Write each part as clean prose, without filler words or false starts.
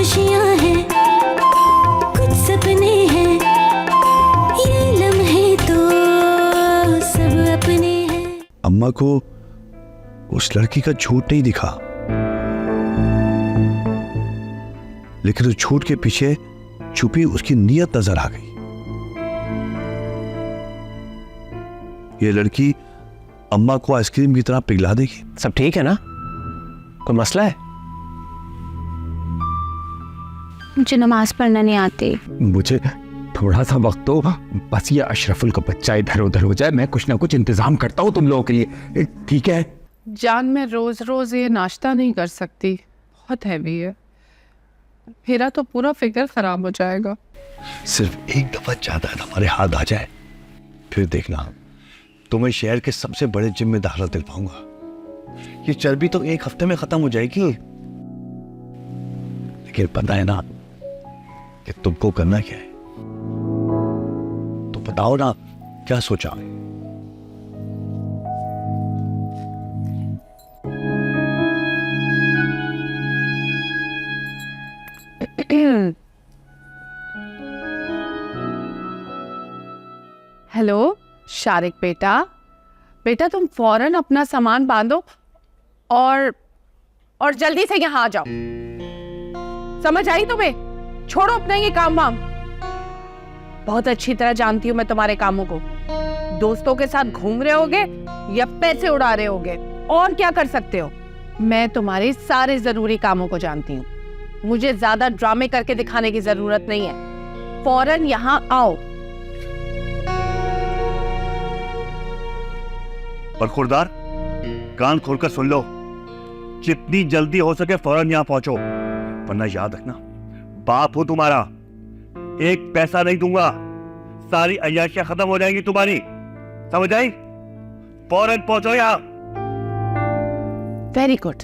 खुशियां हैं, कुछ सपने हैं, ये लम्हे तो सब अपने हैं। अम्मा को उस लड़की का झूठ नहीं दिखा, लेकिन उस झूठ के पीछे छुपी उसकी नीयत नजर आ गई। ये लड़की अम्मा को आइसक्रीम की तरह पिघला देगी। सब ठीक है ना? कोई मसला है? मुझे नमाज पढ़ना नहीं आती। मुझे थोड़ा सा वक्त दो, बस ये अशरफुल का बच्चा इधर उधर हो जाए, मैं कुछ ना कुछ इंतजाम करता हूँ तुम लोगों के लिए, ठीक है? जान, मैं रोज रोज ये नाश्ता नहीं कर सकती, बहुत हैवी है, मेरा तो पूरा फिगर खराब हो जाएगा। सिर्फ एक दफा ज्यादा हमारे हाथ आ जाए, फिर देखना तुम्हें शहर के सबसे बड़े जिम में दाखिला दिलवाऊंगा। ये चर्बी तो एक हफ्ते में खत्म हो जाएगी, लेकिन पता है ना कि तुमको करना क्या है? तो बताओ ना, क्या सोचा? हेलो शारिक बेटा, बेटा तुम फौरन अपना सामान बांधो और जल्दी से यहाँ आ जाओ। समझ आई तुम्हें? छोड़ो अपना ये काम वाम। बहुत अच्छी तरह जानती हूँ मैं तुम्हारे कामों को। दोस्तों के साथ घूम रहे होगे या पैसे उड़ा रहे होगे, और क्या कर सकते हो। मैं तुम्हारे सारे जरूरी कामों को जानती हूँ, मुझे ज्यादा ड्रामे करके दिखाने की जरूरत नहीं है। फौरन यहाँ आओ। और खुरदार, कान खोलकर सुन लो, जितनी जल्दी हो सके फौरन यहाँ पहुंचो, वरना याद रखना बाप हो तुम्हारा, एक पैसा नहीं दूंगा, सारी अय्याशियां खत्म हो जाएंगी तुम्हारी, समझ आई? फौरन पहुंचो यहाँ। Very good.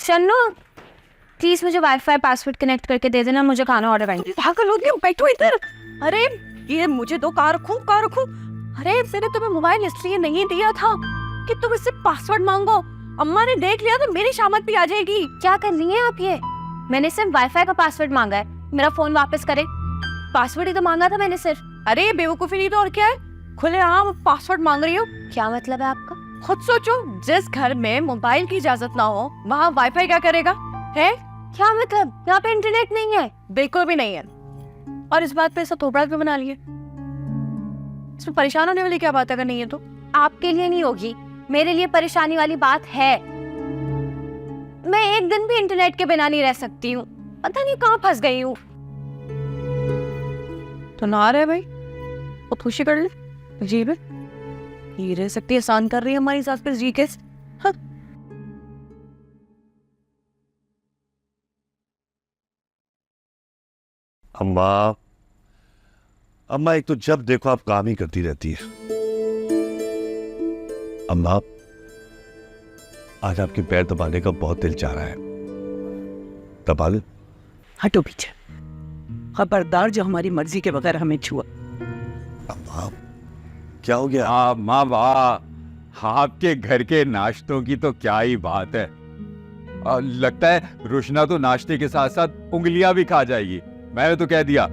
शन्नू प्लीज मुझे वाईफाई पासवर्ड कनेक्ट करके दे देना, मुझे खाना ऑर्डर करना। पागल हो गई हो, बैठो इधर। अरे ये मुझे दो, कार रखूं कार रखूं। अरे मैंने तुम्हें मोबाइल इसलिए नहीं दिया था कि तुम इससे पासवर्ड मांगो, अम्मा ने देख लिया तो मेरी शामत भी आ जाएगी। क्या कर रही हैं आप ये? मैंने सिर्फ वाईफाई का पासवर्ड मांगा है, मेरा फोन वापस करे। पासवर्ड ही तो मांगा था मैंने सिर्फ। अरे बेवकूफी नहीं तो और क्या है, खुलेआम पासवर्ड मांग रही हो। क्या मतलब है आपका? खुद सोचो, जिस घर में मोबाइल की इजाजत ना हो वहाँ वाईफाई क्या करेगा है? क्या मतलब? यहाँ पे इंटरनेट नहीं है? बिल्कुल भी नहीं है। और इस बात पे ऐसा थोपड़ा क्यों बना लिए? इसमें परेशान होने वाली क्या बात है अगर नहीं है तो? आपके लिए नहीं होगी, मेरे लिए परेशानी वाली बात है। मैं एक दिन भी इंटरनेट के बिना नहीं रह सकती हूँ, पता नहीं कहाँ फंस गई हूँ। तो ना रहे भाई, वो खुशी कर ले, अजीब है, ये रह सकती है, आसान कर रही है हमारी सास पे जी के। हाँ। अम्मा, अम्मा एक तो जब देखो आप काम ही करती रहती है। अम्मा, आज आपके पैर दबाने का बहुत दिल चाह रहा है, दबा ले। हटो पीछे, खबरदार जो हमारी मर्जी के बगैर हमें छुआ। अम्मा क्या हो गया? माँ वाह, आपके घर के नाश्तों की तो क्या ही बात है। लगता है रुशना तो नाश्ते के साथ साथ उंगलियां भी खा जाएगी। मैंने तो कह दिया,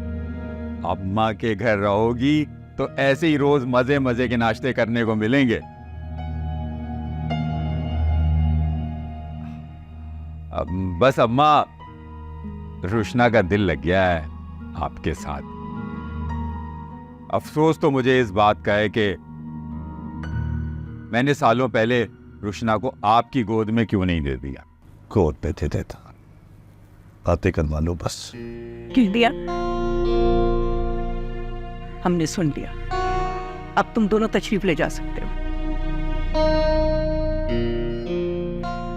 अम्मा के घर रहोगी तो ऐसे ही रोज मजे मजे के नाश्ते करने को मिलेंगे। बस अम्मा, रुशना का दिल लग गया है आपके साथ। अफसोस तो मुझे इस बात का है कि मैंने सालों पहले रुशना को आपकी गोद में क्यों नहीं दे दिया। गोद पे दे देता, बातें करवा लो बस। कह दिया, हमने सुन लिया, अब तुम दोनों तशरीफ ले जा सकते हो।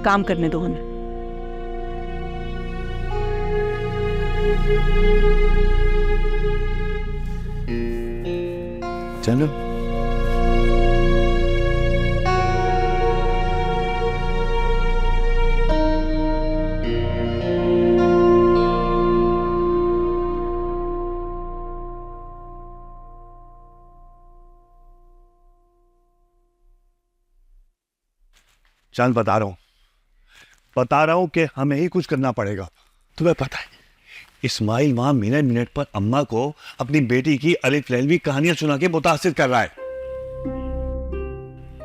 काम करने दो हमें। चलो। चांद बता रहा हूं कि हमें ही कुछ करना पड़ेगा। तुम्हें पता है इस्माइल वहां मिनट मिनट पर अम्मा को अपनी बेटी की अलिफ लैलवी कहानियां सुना के मुतासिर कर रहा है।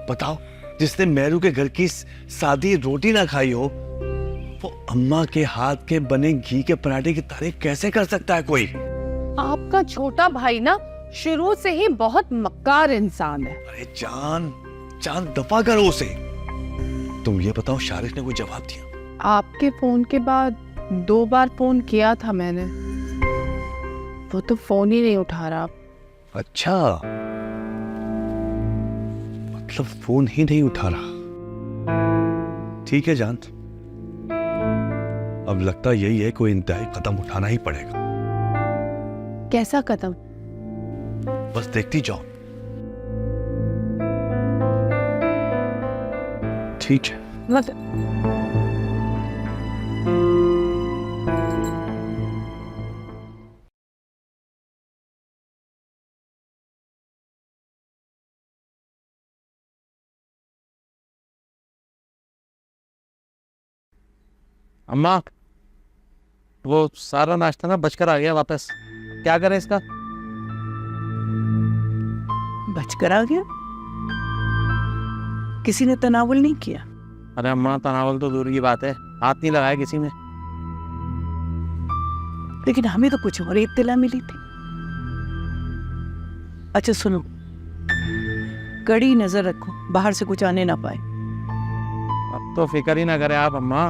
बताओ, जिसने मेहरू के घर की सादी रोटी ना खाई हो, वो अम्मा के हाथ के बने घी के पराठे की तारीफ कैसे कर सकता है कोई? आपका छोटा भाई ना शुरू से ही बहुत मक्कार इंसान है। अरे चांद दफा करो उसे। तुम ये बताओ, शारिक ने कोई जवाब दिया? आपके फोन के बाद 2 बार फोन किया था मैंने, वो तो फोन ही नहीं उठा रहा। अच्छा, मतलब फोन ही नहीं उठा रहा। ठीक है जान, अब लगता यही है, कोई इंतहाई कदम उठाना ही पड़ेगा। कैसा कदम? बस देखती जाओ। ठीक है। अम्मा, वो सारा नाश्ता ना बचकर आ गया वापस, क्या करें इसका? बचकर आ गया? किसी ने तनावुल नहीं किया? अरे अम्मा, तनावल तो दूर की बात है, हाथ नहीं लगाया किसी ने। लेकिन हमें तो कुछ और इत्तला मिली थी। अच्छा सुनो, कड़ी नजर रखो, बाहर से कुछ आने ना पाए। अब तो फिक्र ही ना करे आप अम्मा।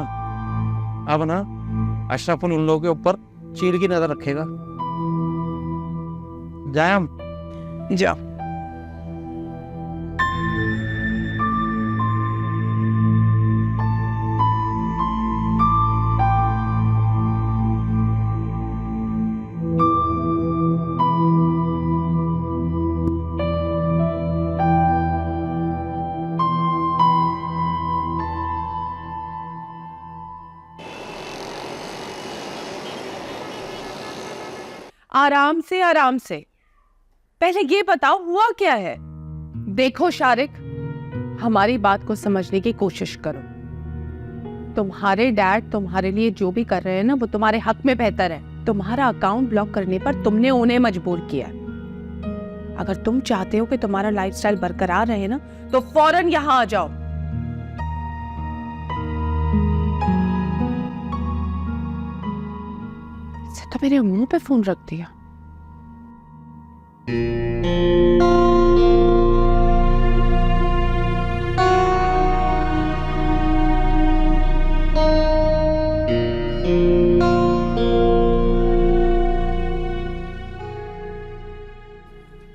अब ना अशरफ उन लोगों के ऊपर चील की नजर रखेगा। जाए हम? जाओ। आराम से पहले ये बताओ हुआ क्या है? देखो शारिक, हमारी बात को समझने की कोशिश करो। तुम्हारे डैड तुम्हारे लिए जो भी कर रहे हैं ना, वो तुम्हारे हक में बेहतर है। तुम्हारा अकाउंट ब्लॉक करने पर तुमने उन्हें मजबूर किया। अगर तुम चाहते हो कि तुम्हारा लाइफस्टाइल बरकरार रहे ना, तो फौरन यहां आ जाओ। तो मेरे मुंह पे फोन रख दिया।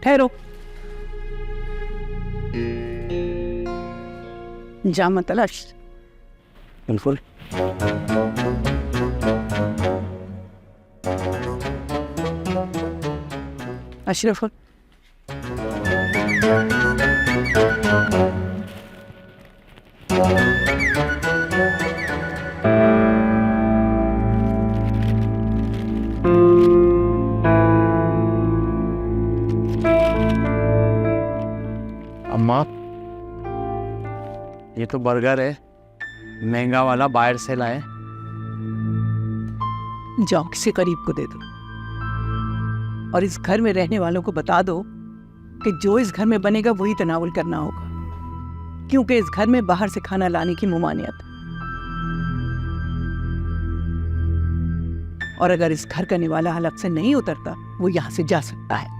ठहरो, जामा तलाश। बिल्कुल। अशरफ, अम्मा, ये तो बर्गर है, महंगा वाला, बाहर से लाए। जाओ किसी करीब को दे दो और इस घर में रहने वालों को बता दो कि जो इस घर में बनेगा वही तनावुल करना होगा, क्योंकि इस घर में बाहर से खाना लाने की मुमानियत है। और अगर इस घर का निवाला हलक से नहीं उतरता, वो यहां से जा सकता है।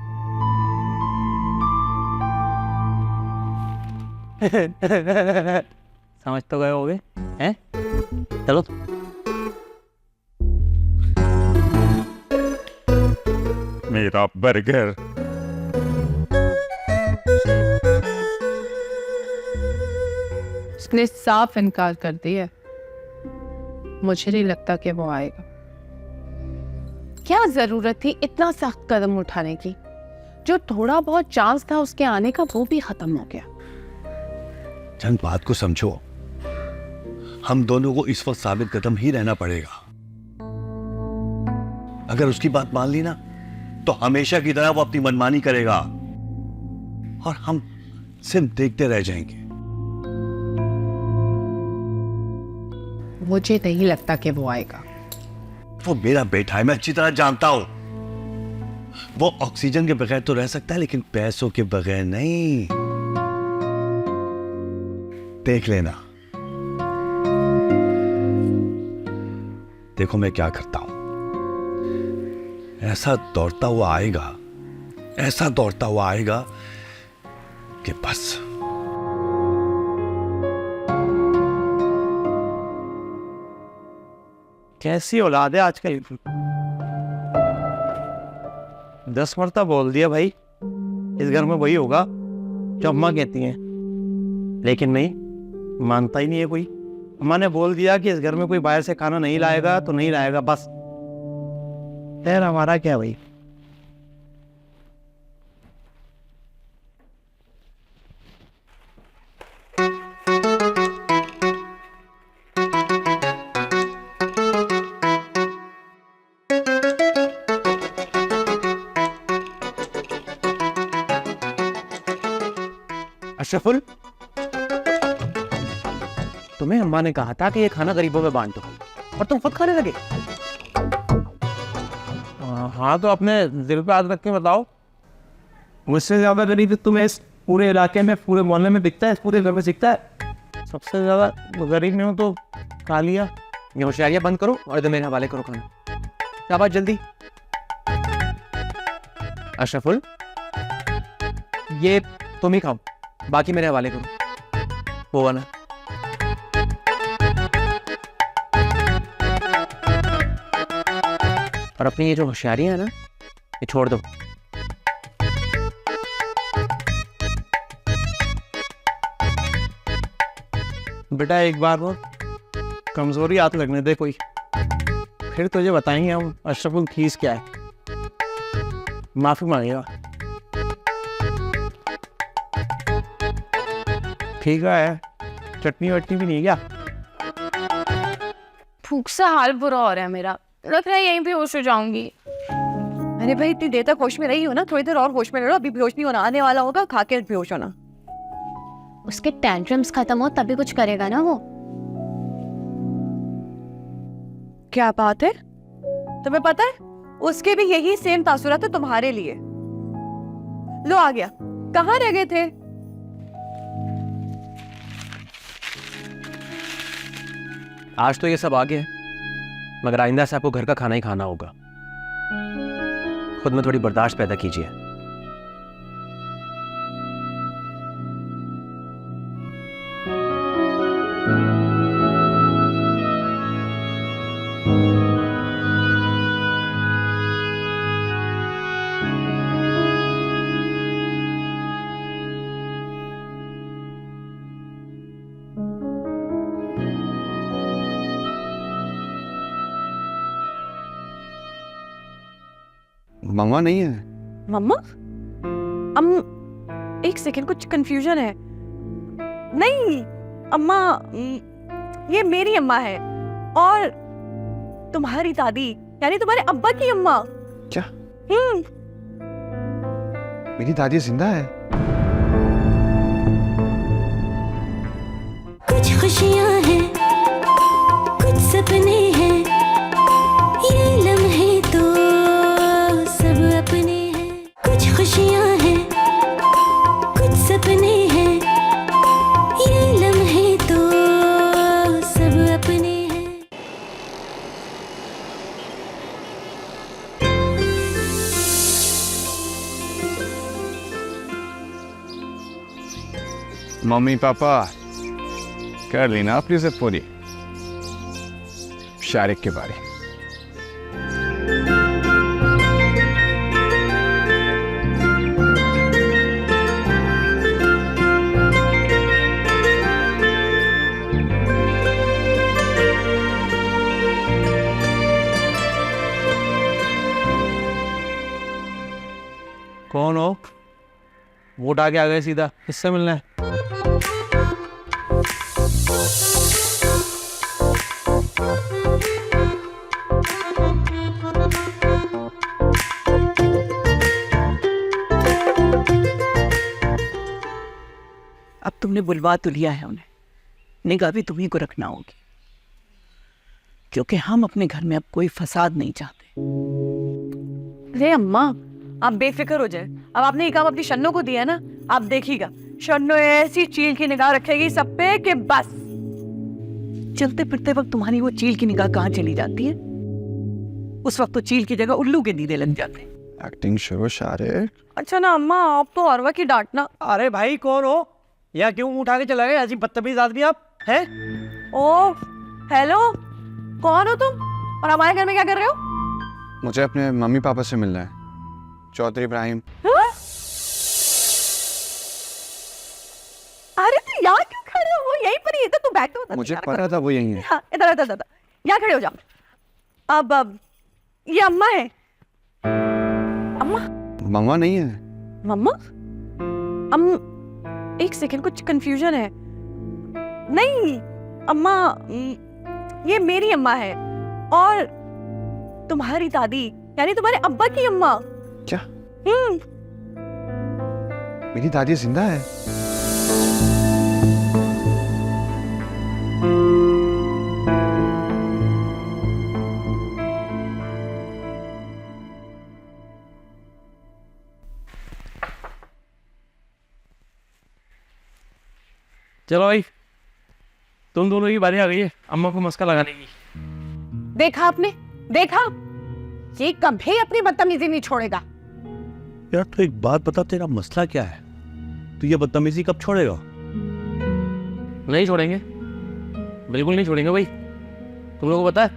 समझ तो गए होगे हैं? चलो। मेरा बर्गर। उसने साफ इनकार कर दिया। मुझे नहीं लगता कि वो आएगा। क्या जरूरत थी इतना सख्त कदम उठाने की? जो थोड़ा बहुत चांस था उसके आने का, वो भी खत्म हो गया। चंद बात को समझो, हम दोनों को इस वक्त साबित कदम ही रहना पड़ेगा। अगर उसकी बात मान ली ना, तो हमेशा की तरह वो अपनी मनमानी करेगा और हम सिर्फ देखते रह जाएंगे। मुझे नहीं लगता कि वो आएगा। वो मेरा बेटा है, मैं अच्छी तरह जानता हूं। वो ऑक्सीजन के बगैर तो रह सकता है, लेकिन पैसों के बगैर नहीं। देख लेना। देखो मैं क्या करता हूं। ऐसा दौड़ता हुआ आएगा, ऐसा दौड़ता हुआ आएगा कि बस। कैसी औलाद है आजकल। 10 मरतबा बोल दिया भाई, इस घर में वही होगा जो अम्मा कहती हैं, लेकिन नहीं मानता ही नहीं है कोई। अम्मा ने बोल दिया कि इस घर में कोई बाहर से खाना नहीं लाएगा तो नहीं लाएगा, बस। खैर हमारा क्या भाई। अशरफुल, तुम्हें अम्मा ने कहा था कि ये खाना गरीबों में बांटो, और तुम खुद खाने लगे। हाँ तो अपने दिल पे हाथ रख के बताओ, मुझसे ज्यादा गरीब तुम्हें इस पूरे इलाके में, पूरे मोहल्ले में दिखता है, इस पूरे घर में दिखता है। सबसे ज्यादा गरीब नहीं हो तो खा लिया। ये होशियारियां बंद करो और इधर मेरे हवाले करो खाना। क्या बात, जल्दी। अशरफुल, ये तुम ही खाओ, बाकी मेरे हवाले करो। वो वाला और अपनी ये जो होशियारियां है ना, ये छोड़ दो। बेटा एक बार वो कमजोरी हाथ लगने दे कोई, फिर तुझे बताएंगे हम अशरफुल खीस क्या है। माफी मांगेगा। ठीक है, चटनी वटनी भी नहीं क्या? भूख से हाल बुरा हो रहा है मेरा, लग रहा है यहीं पे होश हो जाऊंगी। अरे भाई इतनी देर तक होश में रही हो ना, थोड़ी देर और होश में रहो। अभी बेहोश नहीं होना, आने वाला होगा, खा के बेहोश होना। उसके टेंट्रम्स खत्म हो तभी कुछ करेगा ना वो। क्या बात है, तुम्हें पता है उसके भी यही सेम तासुरात है तुम्हारे लिए। लो आ गया, कहाँ रह गए थे? आज तो ये सब आ गया है, मगर आइंदा से आपको घर का खाना ही खाना होगा। खुद में थोड़ी बर्दाश्त पैदा कीजिए। मम्मा नहीं है? मम्मा? एक सेकंड, कुछ कंफ्यूजन है। नहीं अम्मा, ये मेरी अम्मा है, और तुम्हारी दादी यानी तुम्हारे अब्बा की अम्मा। क्या? मेरी दादी जिंदा है? कुछ खुशियाँ हैं, कुछ सपने हैं, ये लम्हे तो सब अपने हैं। कुछ खुशियाँ हैं, कुछ सपने हैं, ये लम्हे तो सब अपने हैं। मम्मी पापा कर ली ना अपनी से पूरी शारिक के बारे। कौन हो? वोट आके आ गए सीधा, किससे मिलना है? अब तुमने बुलवा तो लिया है उन्हें, निगाह भी तुम्ही को रखना होगी। क्योंकि हम अपने घर में अब कोई फसाद नहीं चाहते। अरे अम्मा, आप बेफिक्र हो जाए। अब आपने ये काम अपनी शन्नो को दिया ना, आप देखिएगा शन्नो ऐसी चील की निगाह रखेगी सब पे कि बस। चलते फिरते वक्त तुम्हारी वो चील की निगाह कहाँ चली जाती है? उस वक्त तो चील की जगह उल्लू के दीदे लग जाते हैं। एक्टिंग शुरू शारे। अच्छा ना अम्मा, आप तो अरवा की डांटना। अरे भाई कौन हो, या क्यों मुंह उठा के चला गए? ऐसी बदतमीज आदमी आप हैं? ओ हेलो, कौन हो तुम और हमारे घर में क्या कर रहे हो? मुझे अपने मम्मी पापा से मिलना है, चौधरी इब्राहिम। अरे तू यहाँ क्यों खड़े हो? वो यहीं पर ही है, तो तू बैठ तो। मुझे पता था वो यहीं है। हाँ, इधर इधर इधर, यहाँ खड़े हो जाओ। अब ये अम्मा है। अम्मा? मम्मा नहीं है। मम्मा? एक सेकंड, कुछ कंफ्यूजन है। नहीं अम्मा, ये मेरी अम्मा है और तुम्हारी दादी यानी तुम्हारे अब्बा की अम्मा। क्या? मेरी दादी जिंदा है? चलो भाई, तुम दोनों की बारी आ गई है अम्मा को मस्का लगाने की। देखा आपने, देखा, ये कभी अपनी बदतमीजी नहीं छोड़ेगा। यार तो एक बात बता, तेरा मसला क्या है? तू ये बदतमीजी कब छोड़ेगा? नहीं छोड़ेंगे, बिल्कुल नहीं छोड़ेंगे भाई। तुम लोगों को पता है,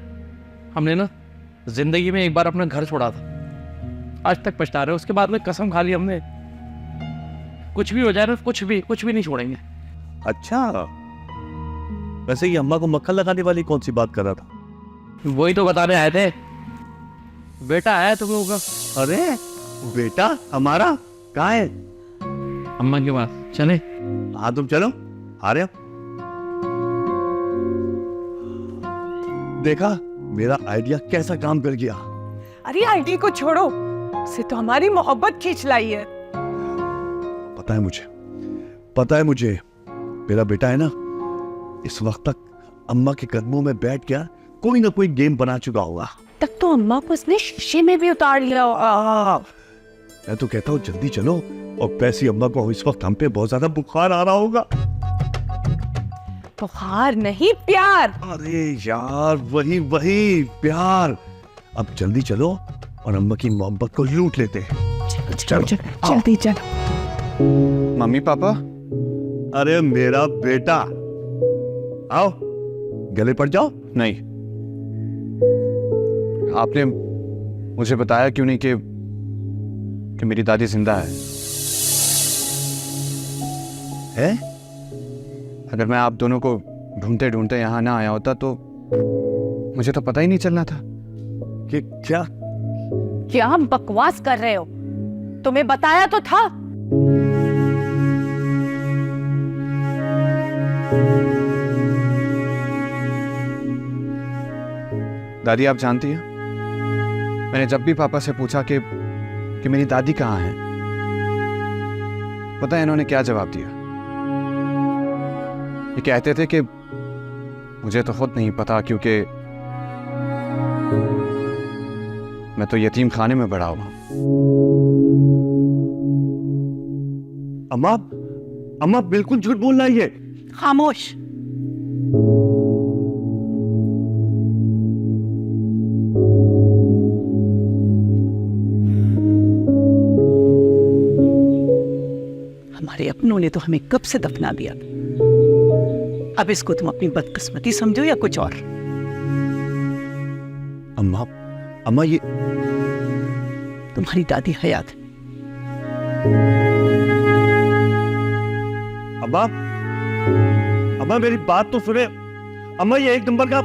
हमने ना जिंदगी में एक बार अपना घर छोड़ा था, आज तक पछता रहे। उसके बाद में कसम खा ली हमने, कुछ भी हो जाए ना, कुछ भी नहीं छोड़ेंगे। अच्छा, वैसे ये अम्मा को मक्खन लगाने वाली कौन सी बात कर रहा था? वही तो बताने आए थे, बेटा है तुम लोगों का। अरे बेटा हमारा कहाँ है? अम्मा के पास चले। हाँ तुम चलो, आ रहे हो? देखा मेरा आइडिया कैसा काम कर गया? अरे आईडी को छोड़ो, उसे तो हमारी मोहब्बत खींच लाई है। पता है मुझे, मेरा बेटा है ना, इस वक्त तक अम्मा के कदमों में बैठ गया कोई ना कोई गेम बना चुका होगा। तब तो अम्मा को उसने शीशे में भी उतार लिया। मैं तो कहता हूँ जल्दी चलो, और पैसी अम्मा को इस वक्त हम पे बहुत ज्यादा बुखार आ रहा होगा। बुखार नहीं, प्यार। अरे यार वही प्यार। अब जल्दी चलो और अम्मा की मोहब्बत को लूट लेते हैं। चलो जल्दी चलो। Mummy papa? अरे मेरा बेटा, आओ गले पड़ जाओ। नहीं, आपने मुझे बताया क्यों नहीं कि मेरी दादी जिंदा है? अगर मैं आप दोनों को ढूंढते ढूंढते यहाँ ना आया होता तो मुझे तो पता ही नहीं चलना था। कि क्या बकवास कर रहे हो? तुम्हें बताया तो था। दादी आप जानती हैं, मैंने जब भी पापा से पूछा कि मेरी दादी कहाँ है, पता है इन्होंने क्या जवाब दिया? ये कहते थे कि मुझे तो खुद नहीं पता, क्योंकि मैं तो यतीम खाने में बड़ा हुआ। अम्मा बिल्कुल झूठ बोल रहा है ये। खामोश। हमारे अपनों ने तो हमें कब से दफना दिया। अब इसको तुम अपनी बदकिस्मती समझो या कुछ और? अम्मा ये तुम्हारी दादी हयात है। अम्मा मेरी बात तो सुने। अम्मा ये एक नंबर का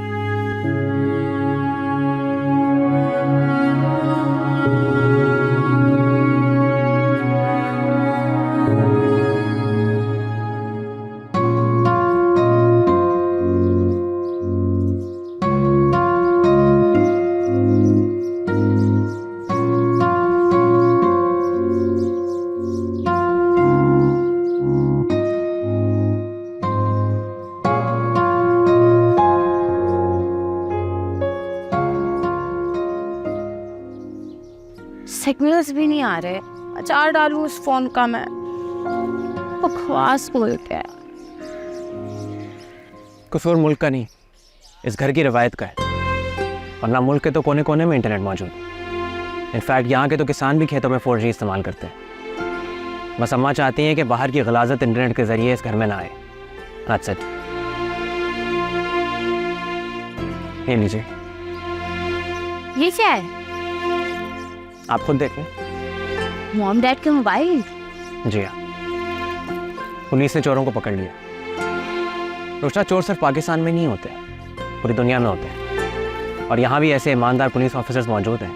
सिग्नल्स भी नहीं आ रहे। अचार डालूं उस फोन का मैं? बकवास बोलते हैं। कसूर मुल्क का नहीं, इस घर की रवायत का है। वरना मुल्क के तो कोने कोने में इंटरनेट मौजूद है। इनफैक्ट यहाँ के तो किसान भी खेतों में 4G इस्तेमाल करते हैं। बस अम्मा चाहती हैं कि बाहर की गलाजत इंटरनेट के जरिए इस घर में ना आए। That's it। ये लीजिए। ये क्या है? आप खुद देख लें। मॉम डैड के मोबाइल? जी हाँ, पुलिस ने चोरों को पकड़ लिया। रोशना, चोर सिर्फ पाकिस्तान में नहीं होते, पूरी दुनिया में होते हैं। और यहाँ भी ऐसे ईमानदार पुलिस ऑफिसर्स मौजूद हैं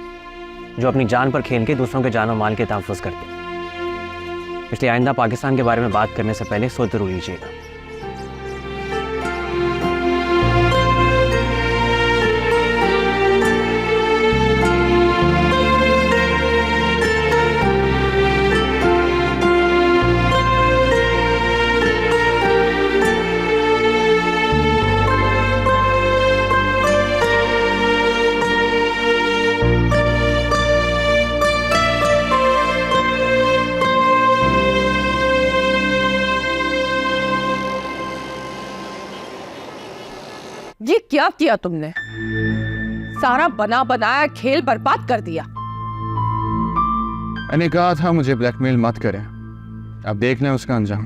जो अपनी जान पर खेल के दूसरों के जान और माल के तहफ़्फ़ुज़ करते हैं। इसलिए आइंदा पाकिस्तान के बारे में बात करने से पहले सोच जरूर लीजिएगा। ये क्या किया तुमने? सारा बना बनाया खेल बर्बाद कर दिया। मैंने कहा था मुझे ब्लैकमेल मत करें, अब देख लें उसका अंजाम।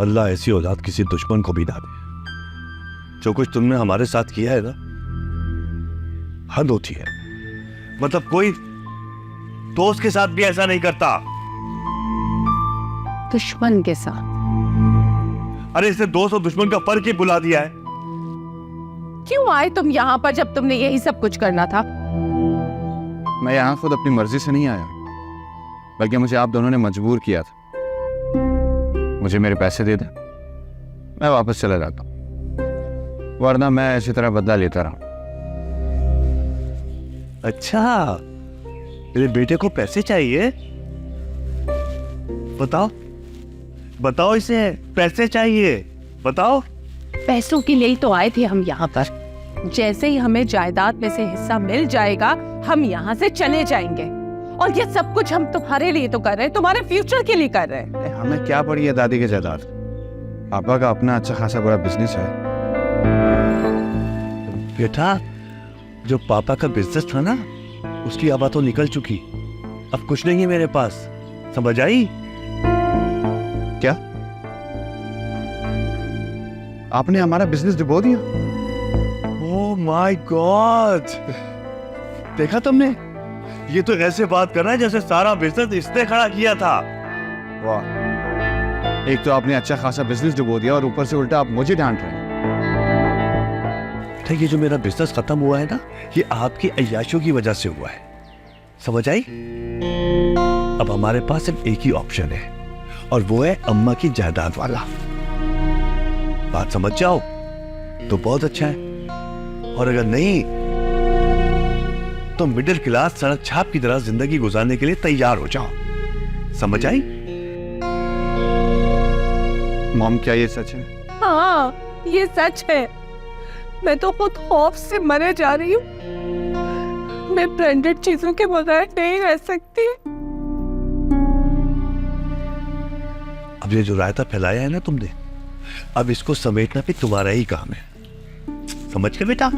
अल्लाह ऐसी औलाद किसी दुश्मन को भी ना दे। जो कुछ तुमने हमारे साथ किया है ना, हद होती है। मतलब कोई दोस्त के साथ भी ऐसा नहीं करता। दुश्मन के साथ? अरे इसने दोस्त और दुश्मन का फर्क ही भुला दिया है। क्यों आए तुम यहाँ पर जब तुमने यही सब कुछ करना था? मैं यहाँ खुद अपनी मर्जी से नहीं आया, बल्कि मुझे आप दोनों ने मजबूर किया था। मुझे मेरे पैसे दे दे, मैं वापस चला जाता हूँ, वरना मैं इसी तरह बदला लेता रहा। अच्छा, मेरे बेटे को पैसे चाहिए? बताओ बताओ, इसे पैसे चाहिए, बताओ। पैसों के लिए ही तो आए थे हम यहाँ पर। जैसे ही हमें जायदाद में से हिस्सा मिल जाएगा, हम यहाँ से चले जाएंगे। और ये सब कुछ हम तुम्हारे लिए तो कर रहे हैं, तुम्हारे फ्यूचर के लिए कर रहे हैं। हमें क्या पड़ी है दादी के जायदाद? पापा का अपना अच्छा खासा बड़ा बिजनेस है। बेटा, जो पापा का बिजनेस था ना, उसकी आबा तो निकल चुकी। अब कुछ नहीं है मेरे पास, समझ आई? क्या आपने हमारा बिजनेस डुबो दिया? ओह माय गॉड, देखा तुमने? ये तो ऐसे बात कर रहा है जैसे सारा बिजनेस इसने खड़ा किया था। वाह, एक तो आपने अच्छा खासा बिजनेस डुबो दिया और ऊपर से उल्टा आप मुझे डांट रहे हैं। ये जो मेरा बिजनेस खत्म हुआ है ना, ये आपकी अय्याशों की वजह से हुआ है, समझ आई? अब हमारे पास सिर्फ एक ही ऑप्शन है, और वो है अम्मा की जायदाद वाला। बात समझ जाओ तो बहुत अच्छा है, और अगर नहीं तो मिडिल क्लास सड़क छाप की तरह जिंदगी गुजारने के लिए तैयार हो जाओ, समझ आई? मॉम, क्या ये सच है? हाँ, ये सच है। मैं तो खुद खौफ से मरे जा रही हूँ। मैं ब्रांडेड चीजों के बगैर नहीं रह सकती। अब ये जो रायता फैलाया है ना तुमने, अब इसको समेटना भी तुम्हारा ही काम है, समझ गए बेटा?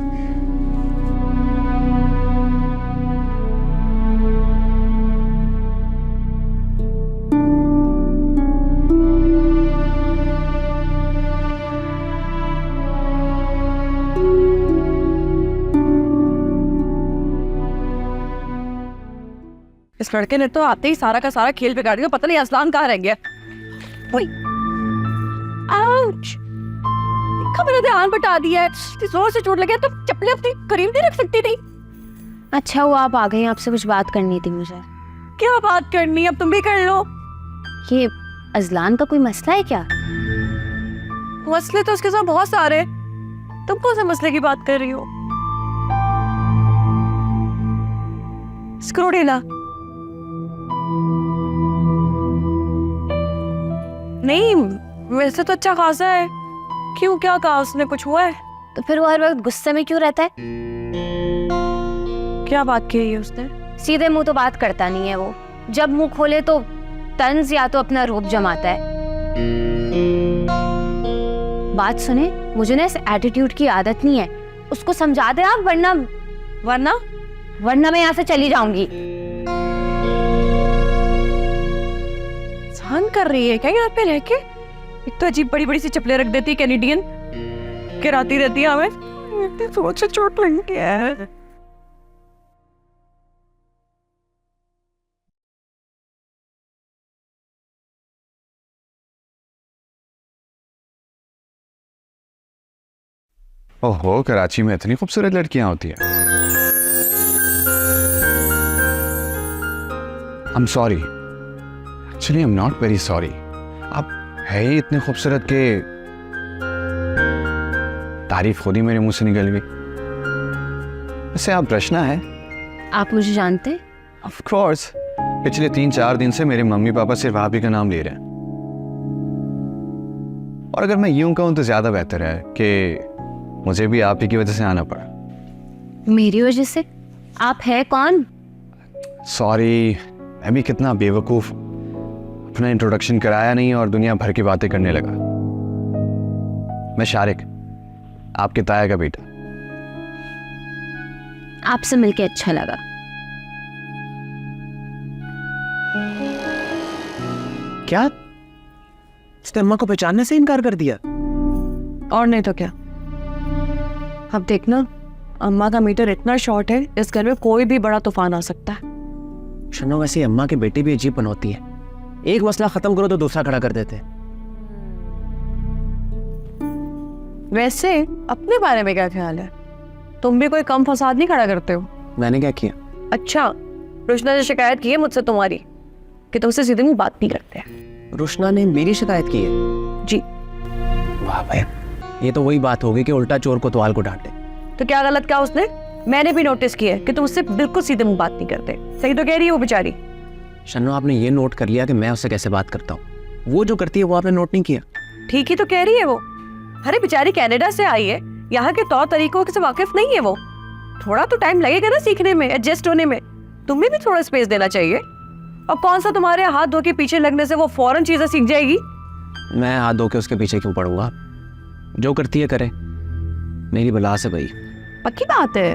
इस लड़के ने तो आते ही सारा का सारा खेल बिगाड़ दिया। पता नहीं असलान कहाँ रह गया। ओए, आउच! देखा, मेरा ध्यान बटा दिया है। इतनी जोर से चोट लगी है तो चप्पलें अपनी करीब नहीं रख सकती थी। अच्छा हुआ आप आ गए, आपसे कुछ बात करनी थी मुझे। क्या बात करनी है? अब तुम भी कर लो। ये अजलान का कोई मसला है क्या? मसले तो उसके साथ बहुत सारे। तुम कौन से मसले की बात कर रही हो? स्क्रू ढीला? नहीं, वैसे तो अच्छा खासा है। क्यों, क्या कहा उसने? कुछ हुआ है? तो फिर वो हर वक्त गुस्से में क्यों रहता है? क्या बात कही है उसने? सीधे मुंह तो बात करता नहीं है वो, जब मुंह खोले तो तंज या तो अपना रूप जमाता है। बात सुने, मुझे ना इस एटीट्यूड की आदत नहीं है, उसको समझा दे आप, वरना वरना वरना मैं यहाँ से चली जाऊंगी। सहन कर रही है क्या यहाँ पे रह के? एक तो अजीब बड़ी बड़ी सी चप्पलें रख देती है कैनेडियन, गिराती रहती है हमें, सोच से चोट लग गया है। ओहो, कराची में इतनी खूबसूरत लड़कियां होती हैं। I'm sorry. Actually, I'm not very sorry. आप है ही इतने खूबसूरत के तारीफ खुद ही मेरे मुंह से निकल गई। वैसे आप रचना है? आप मुझे जानते? Of course. पिछले 3-4 दिन से मेरे मम्मी पापा सिर्फ आप ही का नाम ले रहे हैं। और अगर मैं यूं कहूं तो ज्यादा बेहतर है कि मुझे भी आप ही की वजह से आना पड़ा। मेरी वजह से? आप है कौन? सॉरी, मैं भी कितना बेवकूफ, अपना इंट्रोडक्शन कराया नहीं और दुनिया भर की बातें करने लगा। मैं शारिक, आपके ताया का बेटा। आपसे मिलके अच्छा लगा। क्या इसने अम्मा को पहचानने से इनकार कर दिया? और नहीं तो क्या। अब देखना, अम्मा का मीटर इतना शॉर्ट है, इस घर में कोई भी बड़ा तूफान आ सकता है। शनो, वैसे अम्मा की बेटी भी अजीब बनोती है, एक मसला खत्म करो तो दूसरा खड़ा कर देते हैं। वैसे अपने बारे में क्या ख्याल है? तुम भी कोई कम फसाद नहीं खड़ा करते हो? मैंने क्या किया? अच्छा, रुशना ने शिकायत की है मुझसे तुम्हारी कि तुमसे सीधे मुंह बात नहीं करते। रुशना ने मेरी शिकायत की है? जी। वाह भाई, ये तो वही बात होगी कि उल्टा चोर कोतवाल को डांटे। तो क्या गलत कहा उसने? मैंने भी नोटिस किया है कि तुम उससे बिल्कुल सीधे मुंह बात नहीं करते। सही तो कह रही है वो बेचारी। शन्नो, आपने ये नोट कर लिया कि मैं उससे कैसे बात करता हूँ, वो जो करती है वो आपने नोट नहीं किया। ठीक ही तो कह रही है वो। अरे बेचारी कनाडा से आई है, यहाँ के तौर तरीकों से वाकिफ नहीं है वो। थोड़ा तो टाइम लगेगा ना सीखने में, एडजस्ट होने में। तुम्हें भी थोड़ा स्पेस देना चाहिए। और कौन सा तुम्हारे हाथ धो के पीछे लगने से वो फौरन चीजें सीख जाएगी? मैं हाथ धो के उसके पीछे क्यों पड़ूंगा? जो करती है करे, मेरी बला से भाई। पक्की बात है।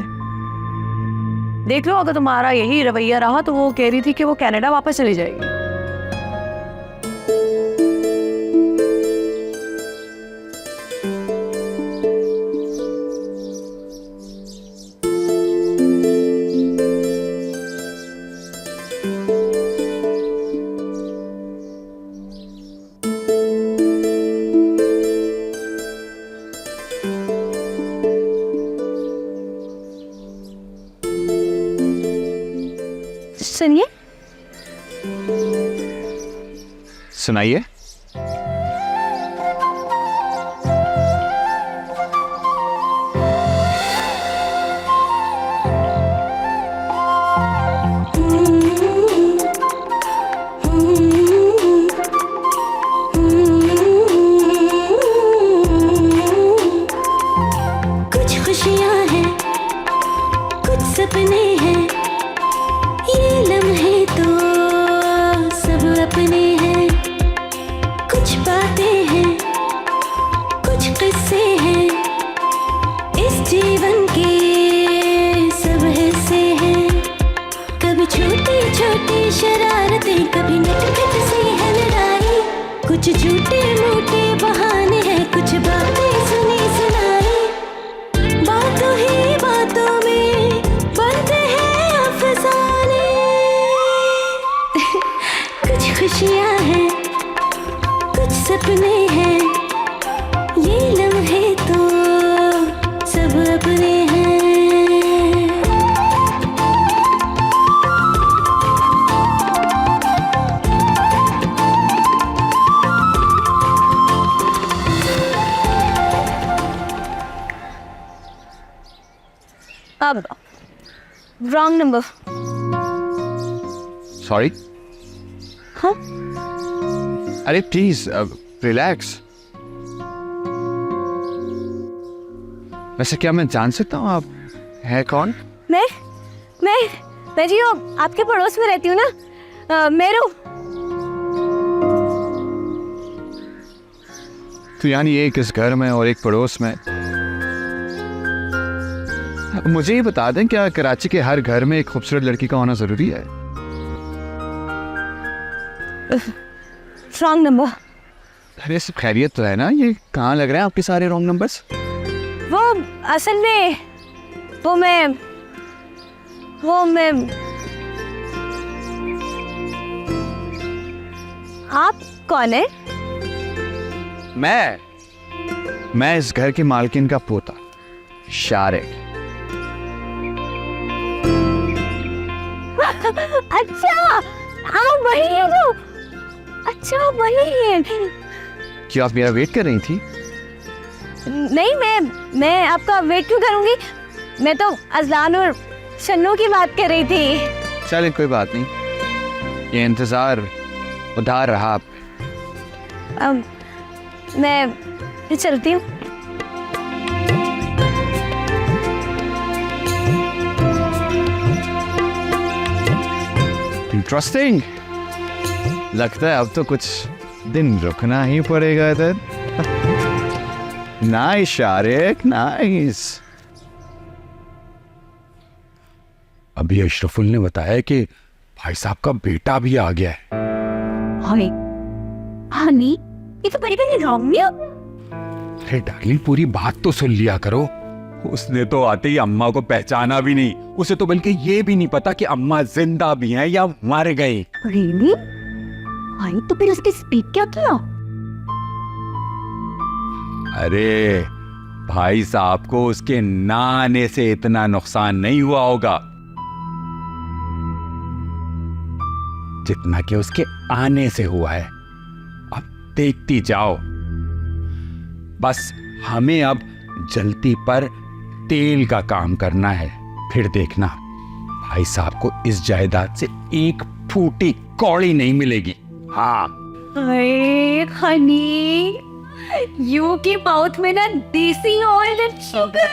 देख लो, अगर तुम्हारा यही रवैया रहा तो वो कह रही थी कि वो कनाडा वापस चली जाएगी। सुनिए। सुनाइए। कुछ खुशियां हैं, कुछ सपने हैं, ये लम्हे तो सब अपने हैं। कुछ बातें हैं, कुछ किस्से हैं, इस जीवन के सब हिस्से हैं। कभी छोटी छोटी शरारतें, कभी नटखट सी है लड़ाई। कुछ झूठे मूठे बहाने हैं, कुछ बातें सुनी सुनाई। बातों ही बातों में बनते हैं अफसाने। कुछ खुशियां हैं, कुछ सपने हैं, ये लम्हे तो सब अपने हैं। अब रॉन्ग नंबर। सॉरी। हाँ? अरे प्लीज रिलैक्स। वैसे क्या मैं जान सकता हूँ आप है कौन? मैं जी वो आपके पड़ोस में रहती हूँ ना, मेरू। तो यानी एक इस घर में और एक पड़ोस में। मुझे ये बता दें, क्या कराची के हर घर में एक खूबसूरत लड़की का होना जरूरी है? Wrong number. अरे सब खैरियत तो है ना? ये कहाँ लग रहे हैं आपके सारे रॉन्ग नंबर्स? वो असल में वो मैं आप कौन है? मैं इस घर की मालकिन का पोता शारिक। अच्छा आप वही हैं जो, अच्छा वही हैं। क्या आप मेरा वेट कर रही थी? नहीं, मैं आपका वेट क्यों करूंगी? मैं तो अजलान और शन्नू की बात कर रही थी। चलिए कोई बात नहीं, ये इंतजार उधार रहा आप। मैं चलती हूँ। इंटरेस्टिंग। लगता है अब तो कुछ दिन रुकना ही पड़ेगा इधर। Nice Shariq, nice. अभी अशरफुल ने बताया कि भाई साहब का बेटा भी आ गया है। हनी, ये तो बड़ी बड़ी रॉन्ग। अरे डार्लिंग, पूरी बात तो सुन लिया करो। उसने तो आते ही अम्मा को पहचाना भी नहीं। उसे तो बल्कि ये भी नहीं पता कि अम्मा जिंदा भी हैं या मर गई। रियली? हाय, तो फिर उसने स्पीक क्या किया? अरे भाई साहब को उसके ना आने से इतना नुकसान नहीं हुआ होगा जितना कि उसके आने से हुआ है। अब देखती जाओ। बस हमें अब जल्दी पर तेल का काम करना है। फिर देखना भाई साहब को इस जायदाद से एक फूटी कौड़ी नहीं मिलेगी। हाँ। हनी, यू की माउथ में ना देसी ऑयल एंड शुगर।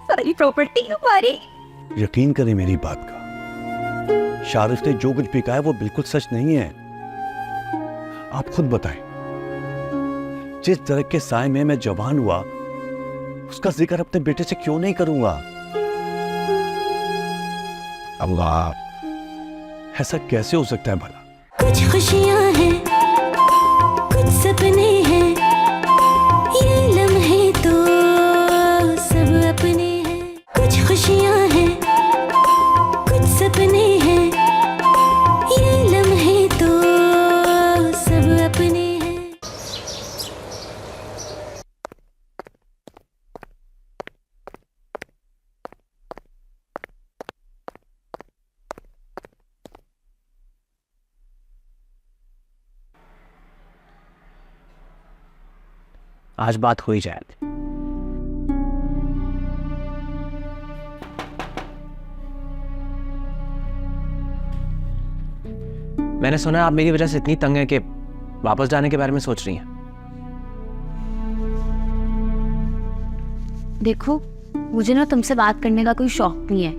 सारी प्रॉपर्टी हमारी। यकीन करें मेरी बात का, शारिक ने जो कुछ भी कहा है वो बिल्कुल सच नहीं है। आप खुद बताएं, जिस दरख्त के साए में मैं जवान हुआ उसका जिक्र अपने बेटे से क्यों नहीं करूंगा? अल्लाह, ऐसा कैसे हो सकता है भला? कुछ खुशियां हैं, कुछ सपने हैं, ये लम्हे तो सब अपने हैं। कुछ खुशियां हैं, कुछ सपने हैं, ये लम्हे तो सब अपने हैं। आज बात हो ही जाए। मैंने सुना आप मेरी वजह से इतनी तंग है कि वापस जाने के बारे में सोच रही हैं। देखो, मुझे ना तुमसे बात करने का कोई शौक नहीं है।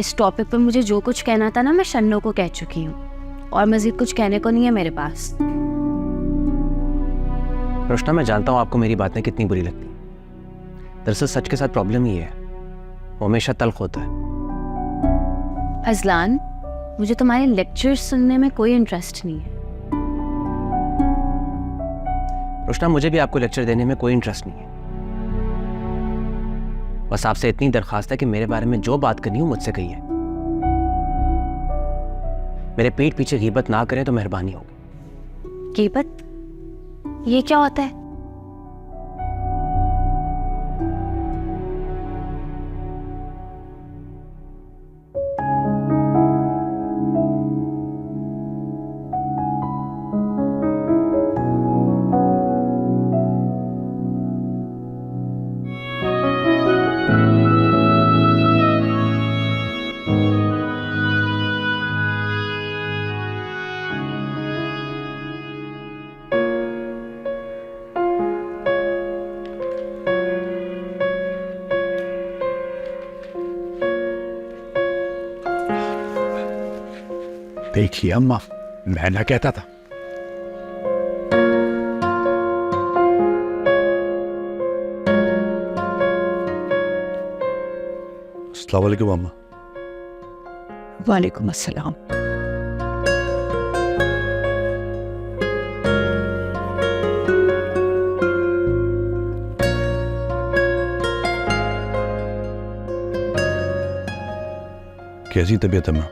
इस टॉपिक पर मुझे जो कुछ कहना था ना, मैं शन्नो को कह चुकी हूँ और मजीद कुछ कहने को नहीं है मेरे पास। रोशना, मैं जानता हूँ आपको मेरी बातें कितनी बुरी लगती हैं। दरअसल सच के साथ प्रॉब्लम ये है, वो हमेशा तल्ख होता है। अजलान, मुझे तुम्हारे लेक्चर्स सुनने में कोई इंटरेस्ट नहीं है। रोशना, मुझे भी आपको लेक्चर देने में कोई इंटरेस्ट नहीं है। बस आपसे इतनी दरख्वास्त है कि मेरे बारे में जो बात करनी हो मुझसे कहिए। मेरे पीठ पीछे गीबत ना करें तो मेहरबानी होगी। गीबत? ये क्या होता है? देखिए अम्मा, मैं ना कहता था। अस्सलाम वालेकुम अम्मा। वालेकुम अस्सलाम। कैसी तबीयत अम्मा?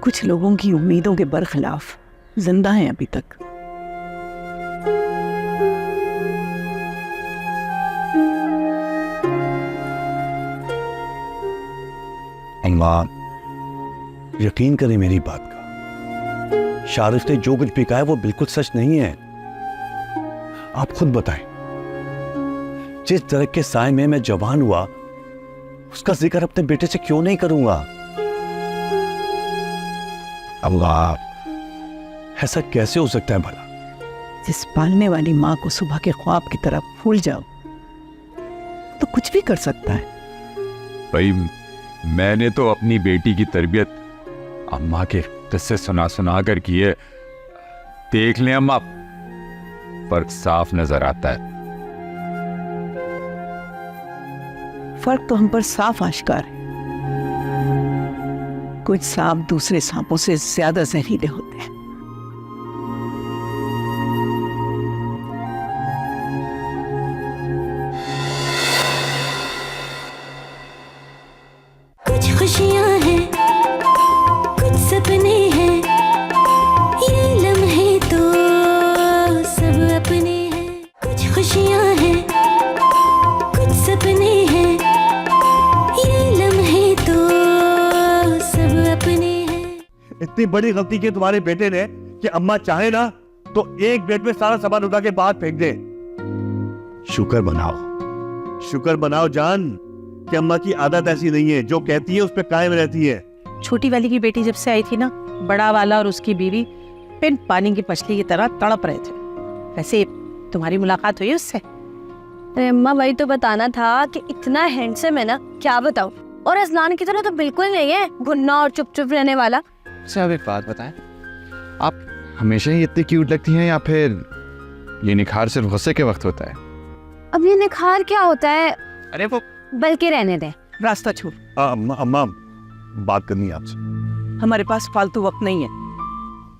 कुछ लोगों की उम्मीदों के बरखिलाफ जिंदा हैं अभी तक। अम्मा, यकीन करें मेरी बात का, शारिफ ने जो कुछ भी कहा है वो बिल्कुल सच नहीं है। आप खुद बताएं, जिस दरख्त के साए में मैं जवान हुआ उसका जिक्र अपने बेटे से क्यों नहीं करूंगा? अल्लाह, ऐसा कैसे हो सकता है भला? जिस पालने वाली माँ को सुबह के ख्वाब की तरफ भूल जाओ तो कुछ भी कर सकता है। भाई, मैंने तो अपनी बेटी की तरबियत अम्मा के किस्से सुना सुना कर की है। देख लें अम्मा, फर्क साफ नजर आता है। फर्क तो हम पर साफ आश्कार है। कुछ सांप दूसरे सांपों से ज्यादा जहरीले होते हैं। कुछ खुशियां हैं, कुछ सपने हैं, ये लम्हे तो सब अपने हैं। कुछ खुशियां हैं, कुछ सपने हैं, ये लम्हे तो सब अपने हैं। इतनी बड़ी गलती की तुम्हारे बेटे ने कि अम्मा चाहे ना तो एक बेड में सारा सामान उठा के बाहर फेंक दे। शुक्र बनाओ जान कि अम्मा की आदत ऐसी नहीं है, जो कहती है उस पर कायम रहती है। छोटी वाली की बेटी जब से आई थी ना, बड़ा वाला और उसकी बीवी पिन पानी की मछली की तरह तड़प रहे थे। वैसे तुम्हारी मुलाकात हुई उससे? अरे अम्मा, वही तो बताना था कि इतना हैंडसम है ना, क्या बताऊं। और अजलान की तरह तो बिल्कुल नहीं है, घुन्ना और चुप चुप रहने वाला। अच्छा, अब एक बात बताएं, आप हमेशा ही इतनी क्यूट लगती हैं या फिर ये निखार सिर्फ गुस्से के वक्त होता है? अब ये निखार क्या होता है? अरे वो बल्कि रहने दे। रास्ता छोड़, अम्मा बात करनी है आपसे। हमारे पास फालतू वक्त नहीं है।